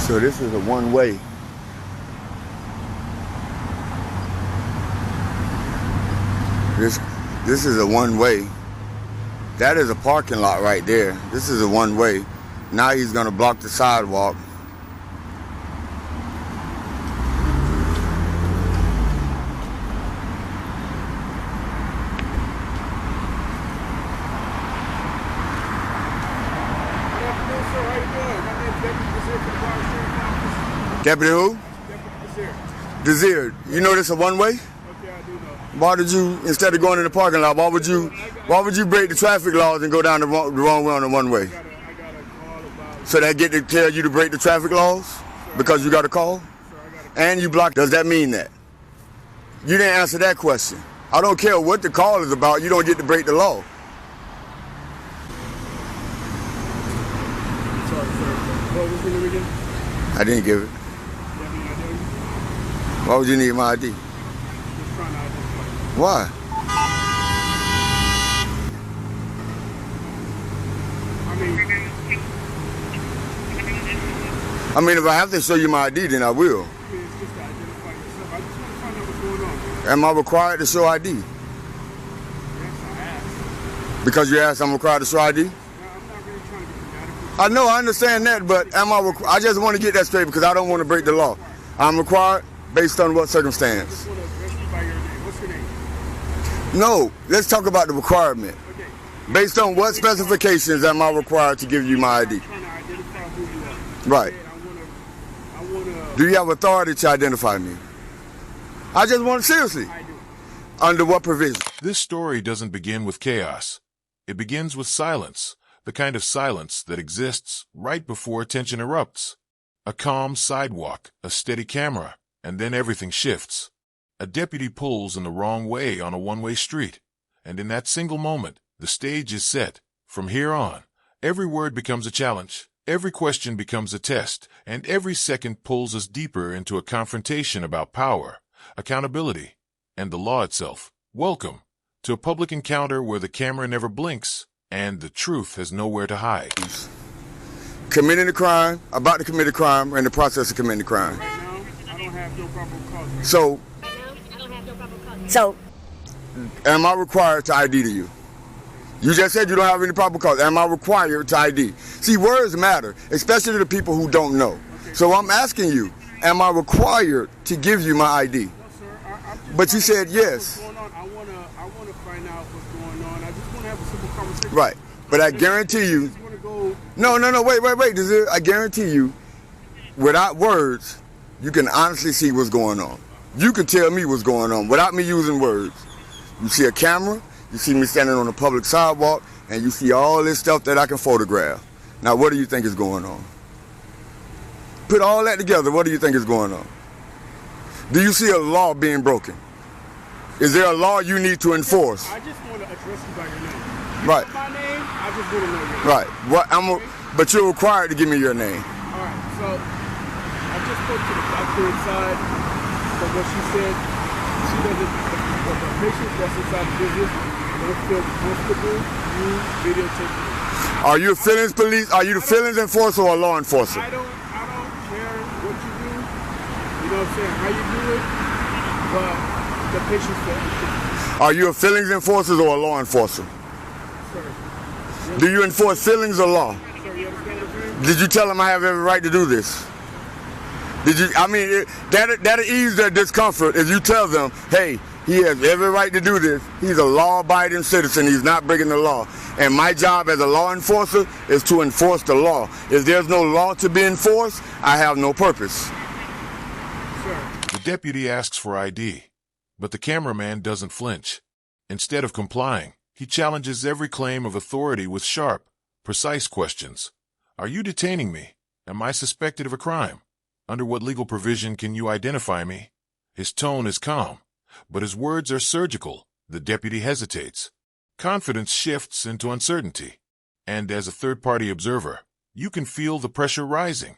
So this is a one-way. This is a one-way. That is a parking lot right there. This is a one-way. Now he's gonna block the sidewalk. Deputy who? Desir. You know this a one-way? Okay, I do know. Why did you, instead of going in the parking lot, why would you break the traffic laws and go down the wrong way on the one-way? I got a call about... So they get to tell you to break the traffic laws? Because you got a call? And you blocked. Does that mean that? You didn't answer that question. I don't care what the call is about, you don't get to break the law. Sorry, sir. What was the name again? I didn't give it. Why would you need my ID? Just trying to identify. Why? I mean, if I have to show you my ID, then I will. It's just to identify yourself. I just want to find out what's going on. Am I required to show ID? Yes, I asked. Because you asked I'm required to show ID? I'm not really trying to get dramatic. I know, I understand that, but I just want to get that straight because I don't want to break the law. I'm required based on what circumstance? I just want to address you by your name. What's your name? No, let's talk about the requirement. Okay. Based on what specifications am I required to give you my ID? I'm trying to identify who you are. Right. I want to... Do you have authority to identify me? I just want, seriously. I do. Under what provision? This story doesn't begin with chaos. It begins with silence, the kind of silence that exists right before tension erupts. A calm sidewalk, a steady camera, and then everything shifts. A deputy pulls in the wrong way on a one-way street, and in that single moment, the stage is set. From here on, every word becomes a challenge, every question becomes a test, and every second pulls us deeper into a confrontation about power, accountability, and the law itself. Welcome to a public encounter where the camera never blinks, and the truth has nowhere to hide. Committing a crime, about to commit a crime, or in the process of committing a crime. Right now, I don't have no proper cause. So, am I required to ID to you? You just said you don't have any proper cause. Am I required to ID? See, words matter, especially to the people who don't know. Okay. So I'm asking you, am I required to give you my ID? No, sir. I'm just But you said yes. What's going on? I want to find out what's going on. I just want to have a simple conversation. Right. But I guarantee you. I just want to go. No, wait. I guarantee you, without words, you can honestly see what's going on. You can tell me what's going on without me using words. You see a camera, you see me standing on a public sidewalk, and you see all this stuff that I can photograph. Now, what do you think is going on? Put all that together, what do you think is going on? Do you see a law being broken? Is there a law you need to enforce? I just want to address you by your name. Right. My name, I just want to know your name. Right. But you're required to give me your name. All right. So I just spoke to the doctor inside. But what she said, she doesn't. The patient that's inside the business don't feel comfortable you videotaping. Are you a feelings police? Are you the feelings enforcer or a law enforcer? I don't care what you do. You know what I'm saying? How you do it, but the patient's feel. Are you a feelings enforcer or a law enforcer? Sir. Do you enforce feelings or law? Sir, you understand what I'm saying? Did you tell him I have every right to do this? Did you? I mean, that'll ease their discomfort if you tell them, hey, he has every right to do this. He's a law-abiding citizen. He's not breaking the law. And my job as a law enforcer is to enforce the law. If there's no law to be enforced, I have no purpose. Sir. The deputy asks for ID, but the cameraman doesn't flinch. Instead of complying, he challenges every claim of authority with sharp, precise questions. Are you detaining me? Am I suspected of a crime? Under what legal provision can you identify me? His tone is calm, but his words are surgical. The deputy hesitates. Confidence shifts into uncertainty. And as a third-party observer, you can feel the pressure rising.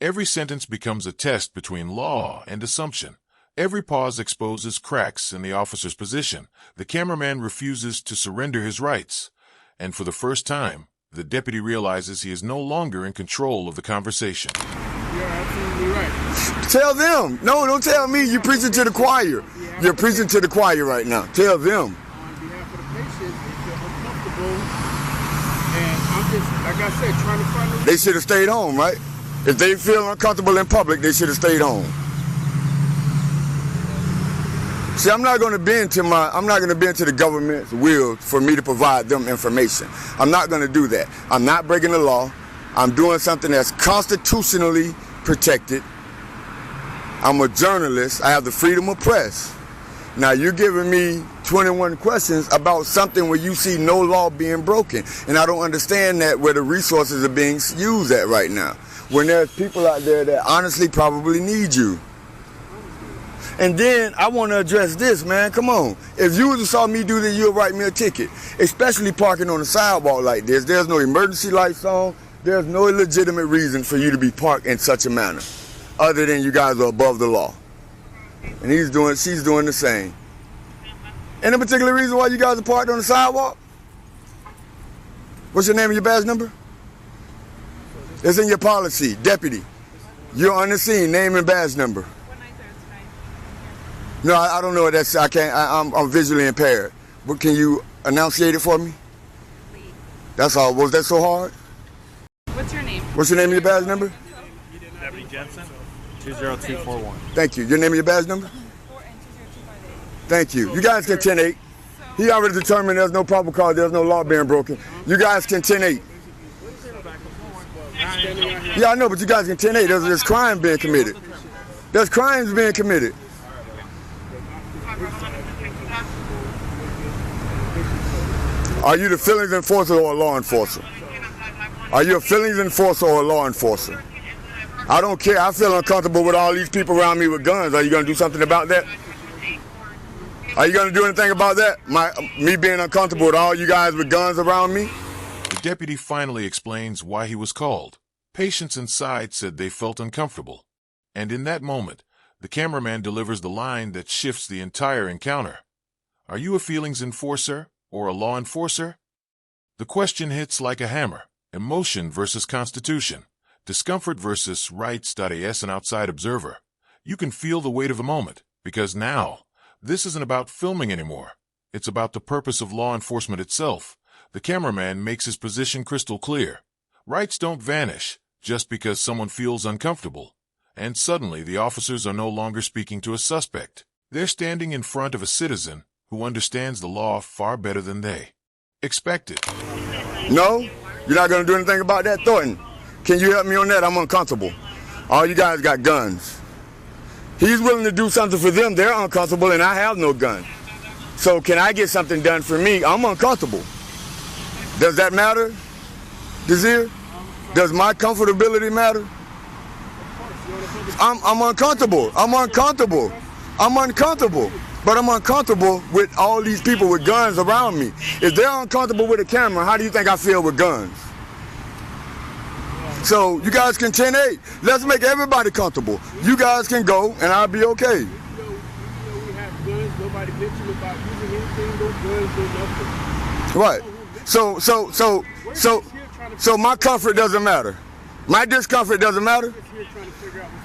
Every sentence becomes a test between law and assumption. Every pause exposes cracks in the officer's position. The cameraman refuses to surrender his rights. And for the first time, the deputy realizes he is no longer in control of the conversation. You're absolutely right. Tell them. No, don't tell me. You're preaching to the choir. You're preaching to the choir right now. Tell them. On behalf of the patients, they feel uncomfortable. And I'm just, like I said, trying to find a... They should have stayed home, right? If they feel uncomfortable in public, they should have stayed home. See, I'm not going to bend to the government's will for me to provide them information. I'm not going to do that. I'm not breaking the law. I'm doing something that's constitutionally protected. I'm a journalist. I have the freedom of press. Now, you're giving me 21 questions about something where you see no law being broken. And I don't understand that where the resources are being used at right now. When there's people out there that honestly probably need you. And then I want to address this, man. Come on. If you saw me do this, you'll write me a ticket. Especially parking on the sidewalk like this. There's no emergency lights on. There's no legitimate reason for you to be parked in such a manner. Other than you guys are above the law. And she's doing the same. Any particular reason why you guys are parked on the sidewalk? What's your name and your badge number? It's in your policy, deputy. You're on the scene, name and badge number. No, I don't know. I'm visually impaired. But can you enunciate it for me? That's all. Was that so hard? What's your name? What's your name and your badge number? Deputy Jensen, 20241. Thank you. Your name and your badge number? 4 and 20258. Thank you. You guys can 10-8. He already determined there's no probable cause, there's no law being broken. You guys can 10-8. Yeah, I know, but you guys can 10-8. There's crime being committed. There's crimes being committed. Are you the feelings enforcer or a law enforcer? Are you a feelings enforcer or a law enforcer? I don't care. I feel uncomfortable with all these people around me with guns. Are you going to do something about that? Are you going to do anything about that? Me being uncomfortable with all you guys with guns around me? The deputy finally explains why he was called. Patients inside said they felt uncomfortable. And in that moment, the cameraman delivers the line that shifts the entire encounter. Are you a feelings enforcer or a law enforcer? The question hits like a hammer. Emotion versus constitution. Discomfort versus rights. As an outside observer, you can feel the weight of the moment, because now, this isn't about filming anymore. It's about the purpose of law enforcement itself. The cameraman makes his position crystal clear. Rights don't vanish just because someone feels uncomfortable. And suddenly the officers are no longer speaking to a suspect. They're standing in front of a citizen who understands the law far better than they expected. No? You're not going to do anything about that, Thornton? Can you help me on that? I'm uncomfortable. All you guys got guns. He's willing to do something for them. They're uncomfortable and I have no gun. So can I get something done for me? I'm uncomfortable. Does that matter, Desir? Does my comfortability matter? I'm uncomfortable. I'm uncomfortable. I'm uncomfortable. But I'm uncomfortable with all these people with guns around me. If they're uncomfortable with a camera, how do you think I feel with guns? So you guys can 10-8. Let's make everybody comfortable. You guys can go and I'll be okay. We have guns. Nobody mentioned about using anything. No guns, no nothing. Right. So my comfort doesn't matter. My discomfort doesn't matter.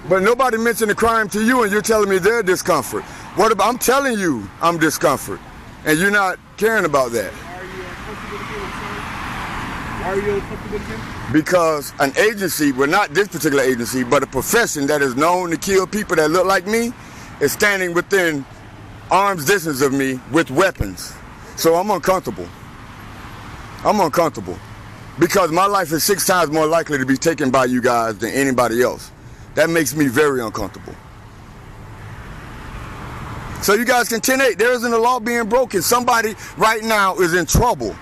But nobody mentioned the crime to you and you're telling me their discomfort. What about, I'm telling you I'm discomfort. And you're not caring about that. Are you uncomfortable again? Because an agency, well not this particular agency, but a profession that is known to kill people that look like me is standing within arm's distance of me with weapons. So I'm uncomfortable. I'm uncomfortable. Because my life is 6 times more likely to be taken by you guys than anybody else. That makes me very uncomfortable. So you guys can 10-8. There isn't a law being broken. Somebody right now is in trouble.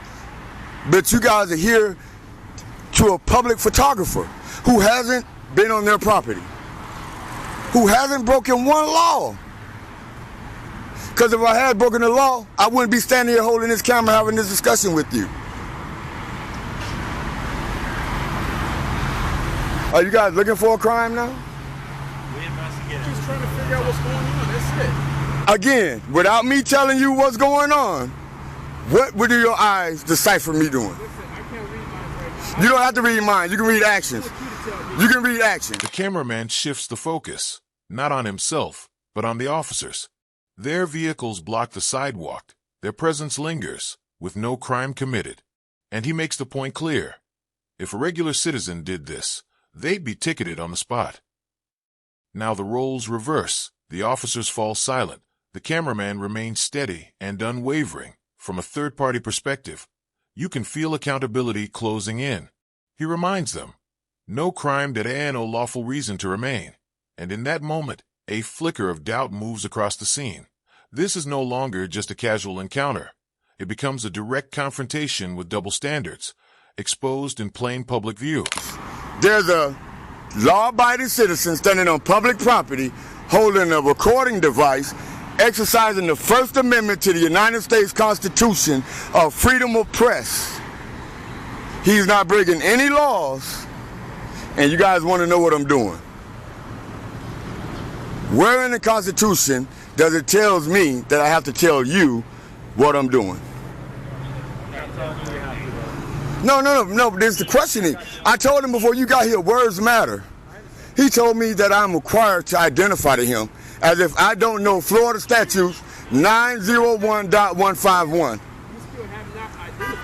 But you guys are here to a public photographer who hasn't been on their property, who hasn't broken one law. Because if I had broken the law, I wouldn't be standing here holding this camera having this discussion with you. Are you guys looking for a crime now? We investigate. Just trying to figure out what's going on. That's it. Again, without me telling you what's going on, what would your eyes decipher me doing? Listen, I can't read mine right now. You don't have to read mine. You can read actions. I want you to tell me. You can read action. The cameraman shifts the focus, not on himself, but on the officers. Their vehicles block the sidewalk. Their presence lingers, with no crime committed. And he makes the point clear. If a regular citizen did this, they'd be ticketed on the spot. Now the roles reverse. The officers fall silent. The cameraman remains steady and unwavering. From a third-party perspective, you can feel accountability closing in. He reminds them, no crime that no lawful reason to remain. And in that moment, a flicker of doubt moves across the scene. This is no longer just a casual encounter. It becomes a direct confrontation with double standards, exposed in plain public view. There's a law-abiding citizen standing on public property, holding a recording device, exercising the First Amendment to the United States Constitution of freedom of press. He's not breaking any laws, and you guys want to know what I'm doing. Where in the Constitution does it tell me that I have to tell you what I'm doing? No, there's the questioning. I told him before you got here, words matter. He told me that I'm required to identify to him, as if I don't know Florida statutes 901.151,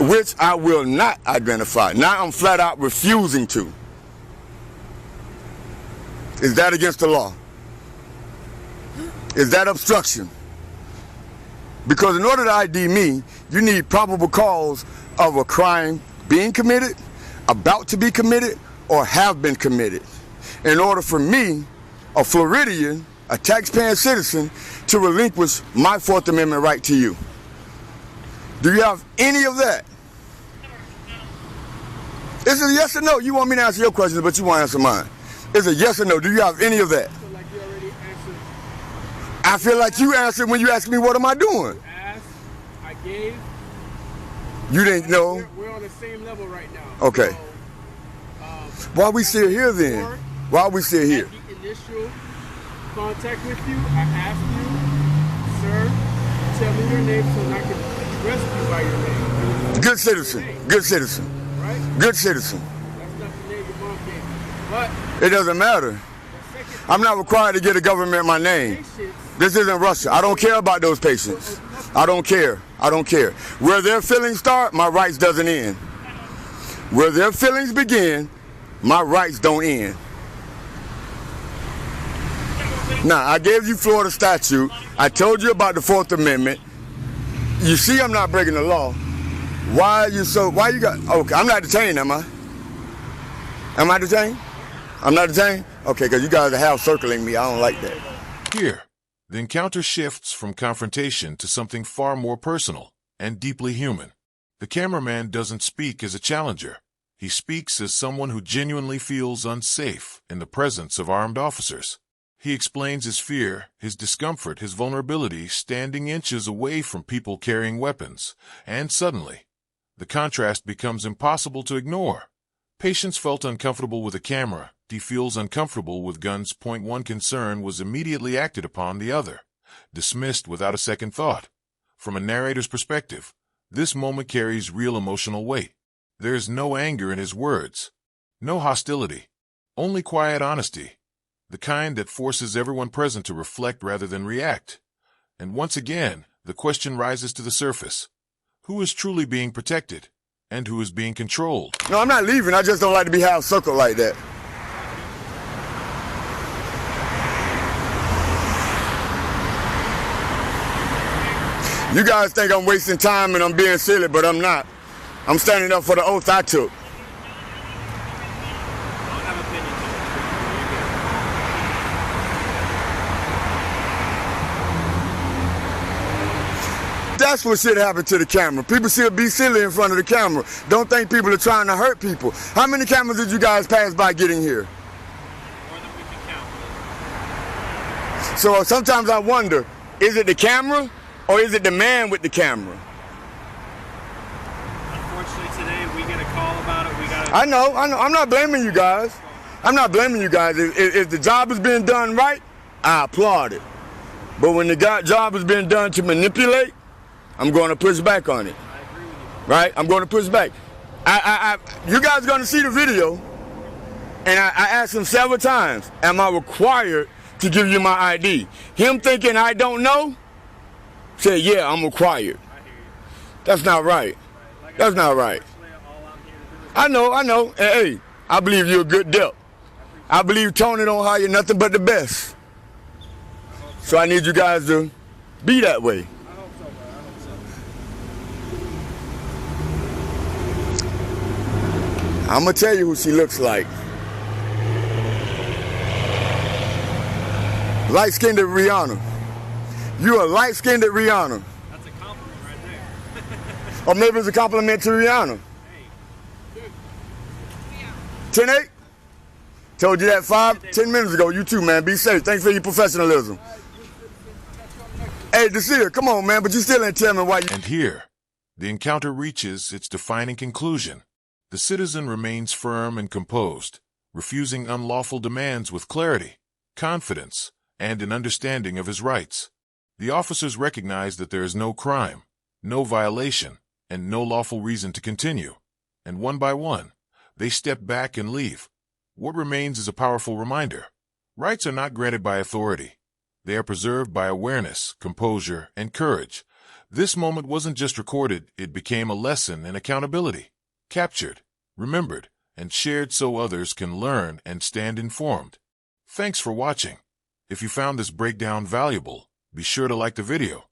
which I will not identify. Now I'm flat out refusing to. Is that against the law? Is that obstruction? Because in order to ID me, you need probable cause of a crime being committed, about to be committed, or have been committed. In order for me, a Floridian, a taxpaying citizen, to relinquish my Fourth Amendment right to you. Do you have any of that? It's a yes or no. You want me to answer your questions, but you want to answer mine. It's a yes or no. Do you have any of that? I feel like you answered when you asked me, what am I doing? Asked, I gave. You didn't know? We're on the same level right now. Okay. So, why we still here then? Why are we still here? At the initial contact with you, I asked you, sir, tell me your name so I can address you by your name. Good citizen. Good citizen. Right? Good citizen. That's not the name your mom gave me. But it doesn't matter. I'm not required to give the government my name. This isn't Russia. I don't care about those patients. I don't care. I don't care. Where their feelings start, my rights doesn't end. Where their feelings begin, my rights don't end. Now, I gave you Florida statute. I told you about the Fourth Amendment. You see I'm not breaking the law. Why you got, okay, I'm not detained, am I? Am I detained? I'm not detained? Okay, because you guys are half circling me. I don't like that. Here, the encounter shifts from confrontation to something far more personal and deeply human. The cameraman doesn't speak as a challenger. He speaks as someone who genuinely feels unsafe in the presence of armed officers. He explains his fear, his discomfort, his vulnerability, standing inches away from people carrying weapons. And suddenly, the contrast becomes impossible to ignore. Patients felt uncomfortable with a camera. He feels uncomfortable with guns. Point one concern was immediately acted upon the other, dismissed without a second thought. From a narrator's perspective, this moment carries real emotional weight. There's no anger in his words, no hostility, only quiet honesty, the kind that forces everyone present to reflect rather than react. And once again, the question rises to the surface. Who is truly being protected, and who is being controlled? No, I'm not leaving. I just don't like to be half circled like that. You guys think I'm wasting time and I'm being silly, but I'm not. I'm standing up for the oath I took. That's what should happen to the camera. People should be silly in front of the camera. Don't think people are trying to hurt people. How many cameras did you guys pass by getting here? More than we can count. So sometimes I wonder, is it the camera or is it the man with the camera? Unfortunately, today we get a call about it. I know. I'm not blaming you guys. I'm not blaming you guys. If the job is being done right, I applaud it. But when the job is being done to manipulate, I'm going to push back on it. I agree with you. Right? I'm going to push back. You guys are going to see the video. And I asked him several times, am I required to give you my ID? Him thinking I don't know, said, yeah, I'm required. That's not right. That's not right. I know. And hey, I believe you're a good dip. I believe Tony don't hire nothing but the best. So I need you guys to be that way. I'm gonna tell you who she looks like. Light-skinned Rihanna. You a light-skinned Rihanna. That's a compliment right there. Or maybe it's a compliment to Rihanna. Hey. 10-8? Told you that 5-10 minutes ago. You too, man. Be safe. Thanks for your professionalism. Hey, Desir, come on, man, but you still ain't telling me why you... And here, the encounter reaches its defining conclusion. The citizen remains firm and composed, refusing unlawful demands with clarity, confidence, and an understanding of his rights. The officers recognize that there is no crime, no violation, and no lawful reason to continue. And one by one, they step back and leave. What remains is a powerful reminder. Rights are not granted by authority. They are preserved by awareness, composure, and courage. This moment wasn't just recorded, it became a lesson in accountability. Captured, remembered, and shared so others can learn and stand informed. Thanks for watching. If you found this breakdown valuable, be sure to like the video,